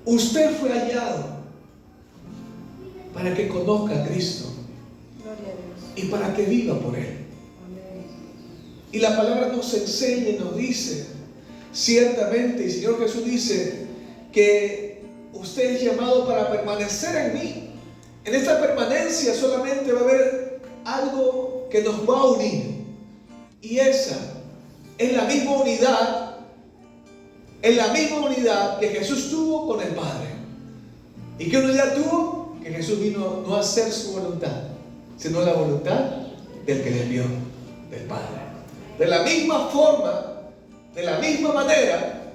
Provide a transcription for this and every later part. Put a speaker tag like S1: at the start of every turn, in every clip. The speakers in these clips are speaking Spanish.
S1: Usted fue hallado para que conozca a Cristo y para que viva por Él. Y la palabra nos enseña y nos dice, ciertamente, el Señor Jesús dice que usted es llamado para permanecer en mí. En esta permanencia solamente va a haber algo que nos va a unir. Y esa es la misma unidad, que Jesús tuvo con el Padre. ¿Y qué unidad tuvo? Que Jesús vino no a hacer su voluntad, sino la voluntad del que le envió, del Padre. De la misma forma, de la misma manera,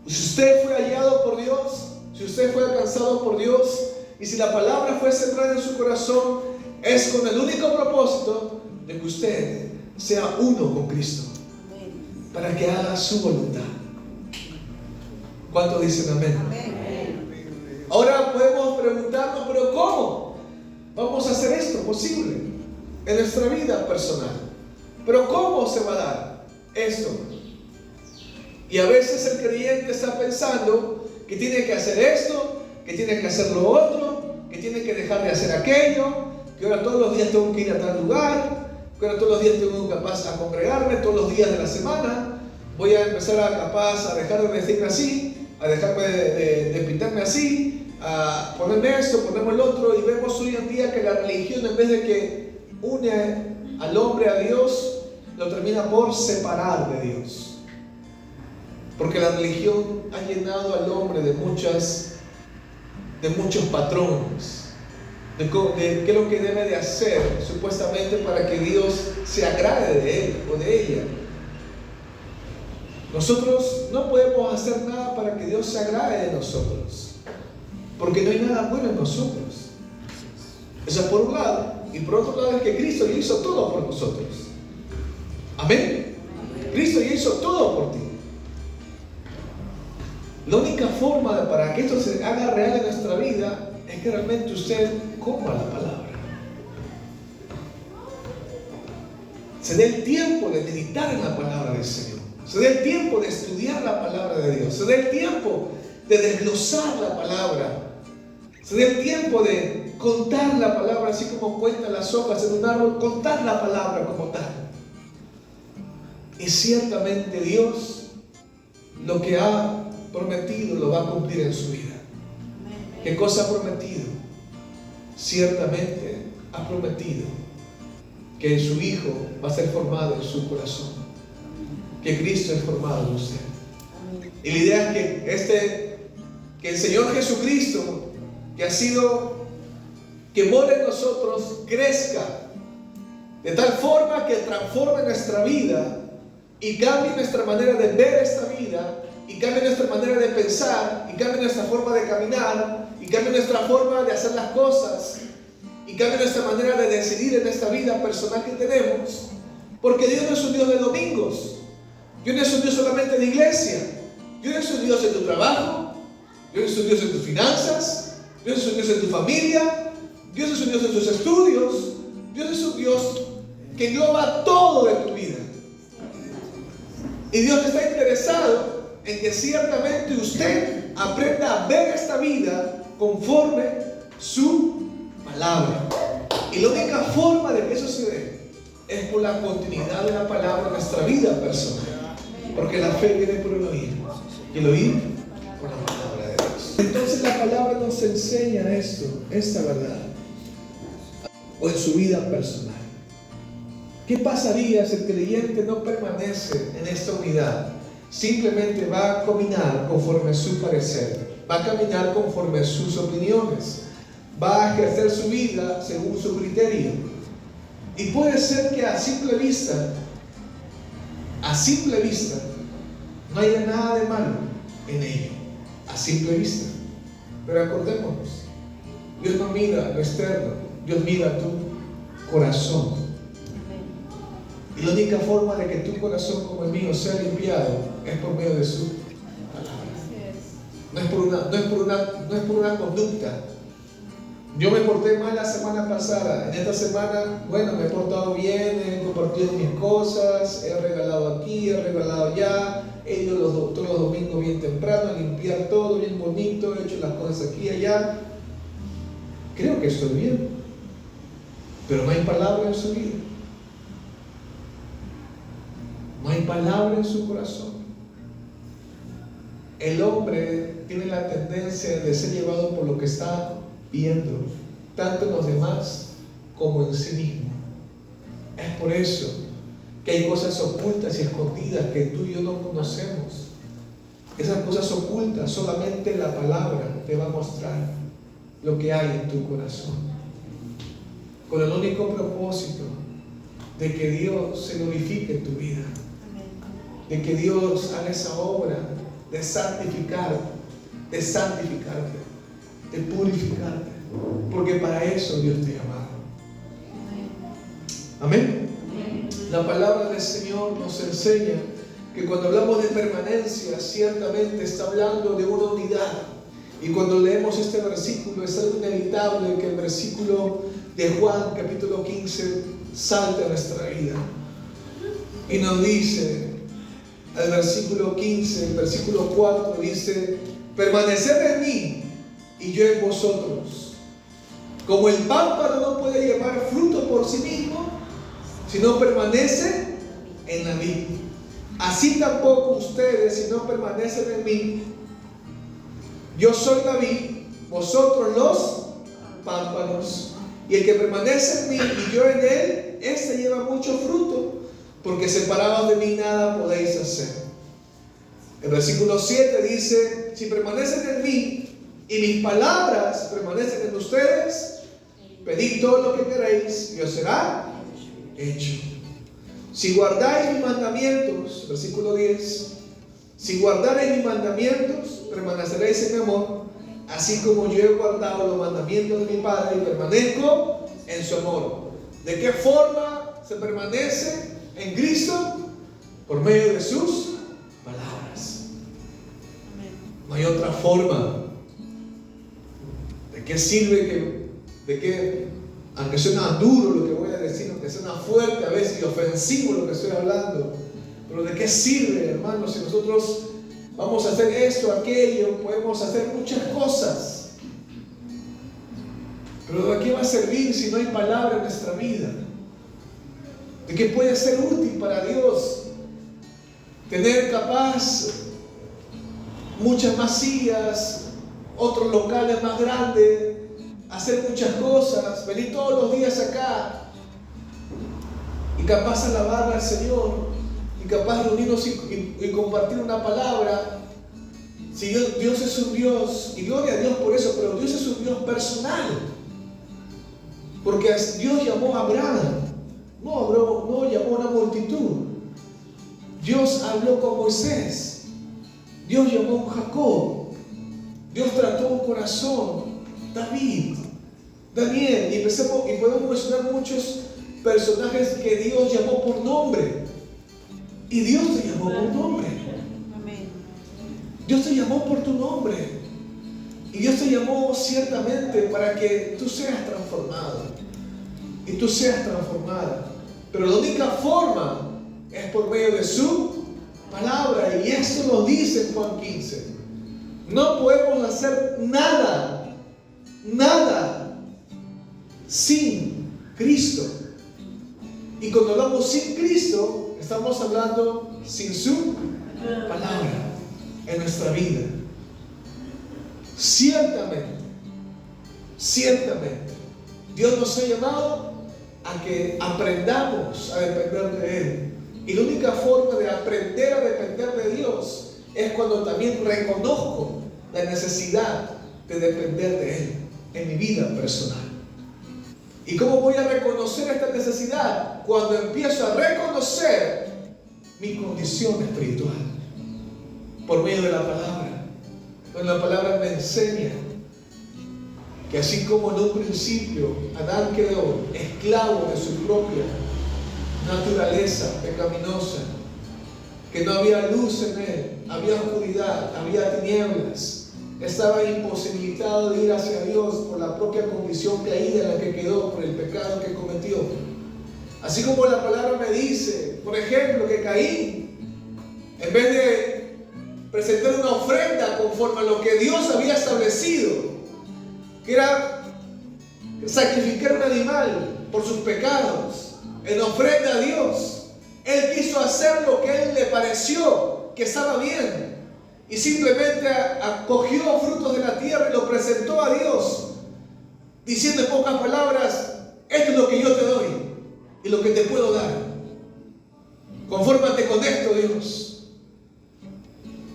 S1: si usted fue hallado por Dios, si usted fue alcanzado por Dios, y si la palabra fue sembrada en su corazón, es con el único propósito de que usted sea uno con Cristo, para que haga su voluntad. ¿Cuántos dicen amén? Amén. Ahora podemos preguntarnos, ¿pero cómo vamos a hacer esto posible en nuestra vida personal? ¿Pero cómo se va a dar esto? Y a veces el creyente está pensando que tiene que hacer esto, que tiene que hacer lo otro, que tiene que dejar de hacer aquello, que ahora todos los días tengo que ir a tal lugar, que ahora todos los días tengo capaz a congregarme, todos los días de la semana voy a empezar a dejar de vestirme así, a dejarme de pintarme así, a ponerme esto, ponerme el otro. Y vemos hoy en día que la religión, en vez de que une al hombre a Dios, lo termina por separar de Dios. Porque la religión ha llenado al hombre de muchos patrones, de qué es lo que debe de hacer supuestamente para que Dios se agrade de él o de ella. Nosotros no podemos hacer nada para que Dios se agrade de nosotros, porque no hay nada bueno en nosotros. Eso es por un lado. Y por otro lado es que Cristo ya hizo todo por nosotros. Amén. Cristo ya hizo todo por ti. La única forma para que esto se haga real en nuestra vida es que realmente usted coma la palabra. Se dé el tiempo de meditar en la palabra del Señor. Se dé el tiempo de estudiar la palabra de Dios. Se dé el tiempo de desglosar la palabra. Se dé el tiempo de contar la palabra así como cuentan las hojas en un árbol. Contar la palabra como tal. Y ciertamente Dios lo que ha prometido lo va a cumplir en su vida. ¿Qué cosa ha prometido? Ciertamente ha prometido que su Hijo va a ser formado en su corazón, que Cristo es formado en usted. Y la idea es que el Señor Jesucristo, que mora en nosotros, crezca de tal forma que transforme nuestra vida y cambie nuestra manera de ver esta vida, y cambie nuestra manera de pensar, y cambie nuestra forma de caminar, y cambie nuestra forma de hacer las cosas, y cambie nuestra manera de decidir en esta vida personal que tenemos. Porque Dios no es un Dios de domingos. Dios no es un Dios solamente de iglesia. Dios es un Dios en tu trabajo. Dios es un Dios en tus finanzas. Dios es un Dios en tu familia. Dios es un Dios en tus estudios. Dios es un Dios que engloba todo de tu vida. Y Dios está interesado en que ciertamente usted aprenda a ver esta vida conforme su palabra. Y la única forma de que eso se dé es por la continuidad de la palabra en nuestra vida personal. Porque la fe viene por el oír, y el oír por la palabra de Dios. Entonces la palabra nos enseña esto, esta verdad, o en su vida personal. ¿Qué pasaría si el creyente no permanece en esta unidad? Simplemente va a caminar conforme a su parecer, va a caminar conforme a sus opiniones, va a ejercer su vida según su criterio. Y puede ser que a simple vista, no haya nada de malo en ello, a simple vista. Pero acordémonos, Dios no mira lo externo, Dios mira tu corazón. Y la única forma de que tu corazón como el mío sea limpiado es por medio de su palabra. No es por una conducta. Yo me porté mal la semana pasada. En esta semana, bueno, me he portado bien, he compartido mis cosas, he regalado aquí, he regalado allá, he ido todos los domingos bien temprano a limpiar todo bien bonito, he hecho las cosas aquí y allá. Creo que estoy bien, pero no hay palabra en su vida. No hay palabra en su corazón. El hombre tiene la tendencia de ser llevado por lo que está viendo, tanto en los demás como en sí mismo. Es por eso que hay cosas ocultas y escondidas que tú y yo no conocemos. Esas cosas ocultas solamente la palabra te va a mostrar lo que hay en tu corazón, con el único propósito de que Dios se glorifique en tu vida, de que Dios haga esa obra de santificarte, de purificarte, porque para eso Dios te ha llamado. Amén. La palabra del Señor nos enseña que cuando hablamos de permanencia, ciertamente está hablando de una unidad. Y cuando leemos este versículo, es algo inevitable que el versículo de Juan, capítulo 15, salte a nuestra vida. Y nos dice, al versículo 15, el versículo 4, dice: permaneced en mí y yo en vosotros. Como el pámpano no puede llevar fruto por sí mismo, si no permanece en la vid, así tampoco ustedes, si no permanecen en mí. Yo soy la vid, vosotros los pámpanos. Y el que permanece en mí y yo en él, este lleva mucho fruto, porque separados de mí nada podéis hacer. El versículo 7 dice: si permanecen en mí y mis palabras permanecen en ustedes, pedid todo lo que queréis y os será hecho. Si guardáis mis mandamientos, versículo 10, si guardaréis mis mandamientos, permaneceréis en mi amor, así como yo he guardado los mandamientos de mi Padre y permanezco en su amor. ¿De qué forma se permanece en Cristo? Por medio de sus palabras. No hay otra forma. ¿De qué sirve aunque suena duro lo que voy a decir, aunque suena fuerte a veces y ofensivo lo que estoy hablando, pero de qué sirve, hermanos, si nosotros vamos a hacer esto, aquello, podemos hacer muchas cosas, pero ¿de qué va a servir si no hay palabra en nuestra vida? ¿De qué puede ser útil para Dios tener capaz muchas más sillas, otros locales más grandes, hacer muchas cosas, venir todos los días acá y capaz alabar al Señor y capaz reunirnos y compartir una palabra? Si Dios es un Dios, y gloria a Dios por eso, pero Dios es un Dios personal, porque Dios llamó a Abraham, no llamó a una multitud. Dios habló con Moisés, Dios llamó a Jacob, Dios trató un corazón, David, Daniel, y podemos mencionar muchos personajes que Dios llamó por nombre. Y Dios te llamó por nombre. Dios te llamó por tu nombre. Y Dios te llamó ciertamente para que tú seas transformado. Y tú seas transformada. Pero la única forma es por medio de su palabra. Y esto lo dice en Juan 15. No podemos hacer nada sin Cristo. Y cuando hablamos sin Cristo, estamos hablando sin su palabra en nuestra vida. Ciertamente, Dios nos ha llamado a que aprendamos a depender de Él. Y la única forma de aprender a depender de Dios es cuando también reconozco la necesidad de depender de Él en mi vida personal. ¿Y cómo voy a reconocer esta necesidad? Cuando empiezo a reconocer mi condición espiritual por medio de la palabra. Cuando la palabra me enseña que así como en un principio Adán quedó esclavo de su propia naturaleza pecaminosa, que no había luz en él, había oscuridad, había tinieblas, estaba imposibilitado de ir hacia Dios por la propia condición caída en la que quedó, por el pecado que cometió. Así como la palabra me dice, por ejemplo, que Caín, en vez de presentar una ofrenda conforme a lo que Dios había establecido, que era sacrificar un animal por sus pecados en ofrenda a Dios. Él quiso hacer lo que a él le pareció que estaba bien y simplemente acogió frutos de la tierra y lo presentó a Dios, diciendo en pocas palabras: esto es lo que yo te doy y lo que te puedo dar. Confórmate con esto, Dios.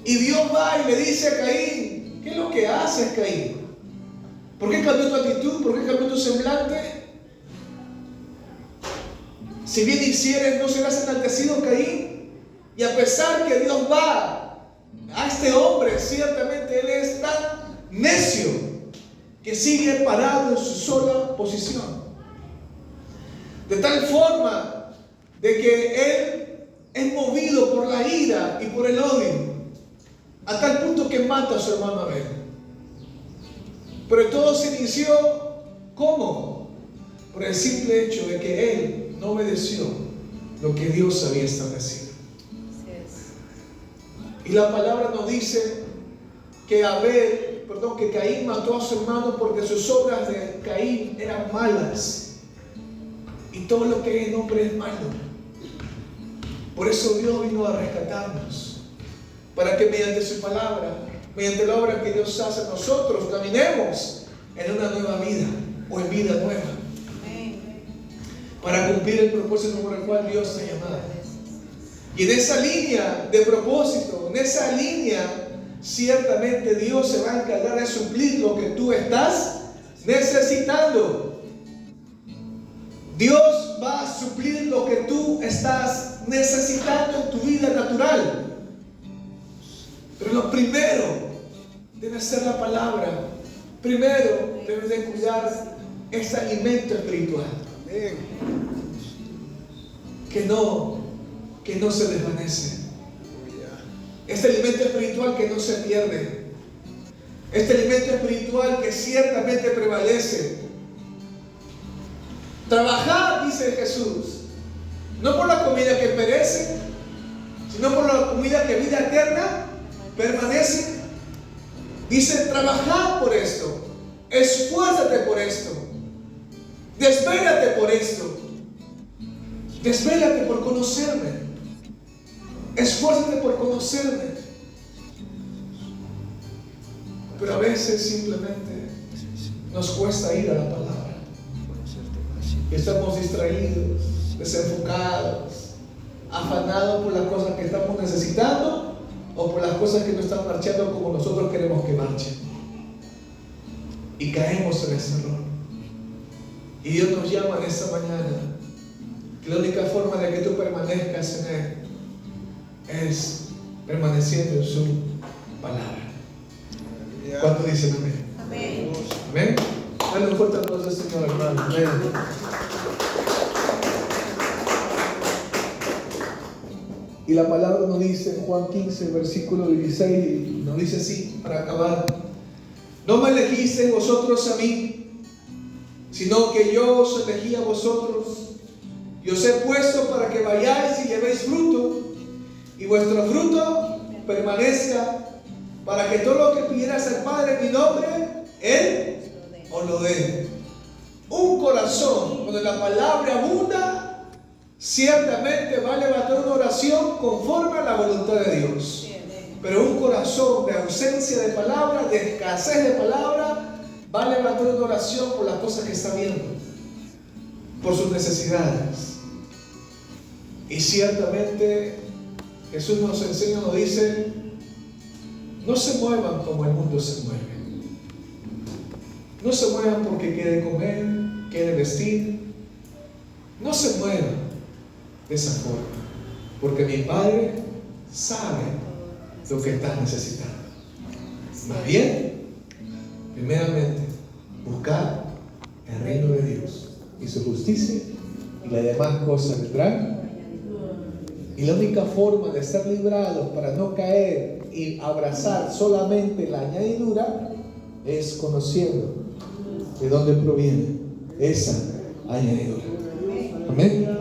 S1: Y Dios va y le dice a Caín: ¿qué es lo que haces, Caín? ¿Por qué cambió tu actitud? ¿Por qué cambió tu semblante? Si bien hicieres, no serás enaltecido, Caín. Y a pesar que Dios va a este hombre, ciertamente él es tan necio que sigue parado en su sola posición. De tal forma de que él es movido por la ira y por el odio, a tal punto que mata a su hermano Abel. Pero todo se inició, ¿cómo? Por el simple hecho de que él no obedeció lo que Dios había establecido. Y la palabra nos dice que que Caín mató a su hermano porque sus obras de Caín eran malas. Y todo lo que hay en hombre es malo. Por eso Dios vino a rescatarnos, para que mediante su palabra, mediante la obra que Dios hace en nosotros, caminemos en una nueva vida o en vida nueva, para cumplir el propósito por el cual Dios te ha llamado. Y en esa línea de propósito, en esa línea, ciertamente Dios se va a encargar de suplir lo que tú estás necesitando. Dios va a suplir lo que tú estás necesitando en tu vida natural. Pero lo primero debe ser la palabra. Primero debes de cuidar este alimento espiritual. Que no se desvanece. Este alimento espiritual que no se pierde. Este alimento espiritual que ciertamente prevalece. Trabajad, dice Jesús, no por la comida que perece, sino por la comida que vida eterna permanece. Dice: trabajad por esto, esfuérzate por esto, desvélate por esto, desvélate por conocerme, esfuérzate por conocerme. Pero a veces simplemente nos cuesta ir a la palabra. Estamos distraídos, desenfocados, afanados por las cosas que estamos necesitando o por las cosas que no están marchando como nosotros queremos que marchen. Y caemos en ese error. Y Dios nos llama en esta mañana que la única forma de que tú permanezcas en Él es permaneciendo en su palabra. ¿Cuánto dicen amén? Amén. Amén. Dale un fuerte aplauso al Señor, hermano. Amén. Y la palabra nos dice en Juan 15, versículo 16, nos dice así, para acabar: no me elegisteis vosotros a mí, sino que yo os elegí a vosotros, y os he puesto para que vayáis y llevéis fruto, y vuestro fruto permanezca, para que todo lo que pidierais al Padre en mi nombre, Él os lo dé. Un corazón donde la palabra abunda, ciertamente va a levantar una oración conforme a la voluntad de Dios. Pero un corazón de ausencia de palabra, de escasez de palabra, va a levantar una oración por las cosas que está viendo, por sus necesidades. Y ciertamente Jesús nos enseña, nos dice: no se muevan como el mundo se mueve. No se muevan porque quieren comer, quieren vestir. No se muevan de esa forma, porque mi Padre sabe lo que estás necesitando. Más bien, primeramente, buscar el reino de Dios y su justicia, y las demás cosas vendrán. Y la única forma de estar librados para no caer y abrazar solamente la añadidura es conociendo de dónde proviene esa añadidura. Amén.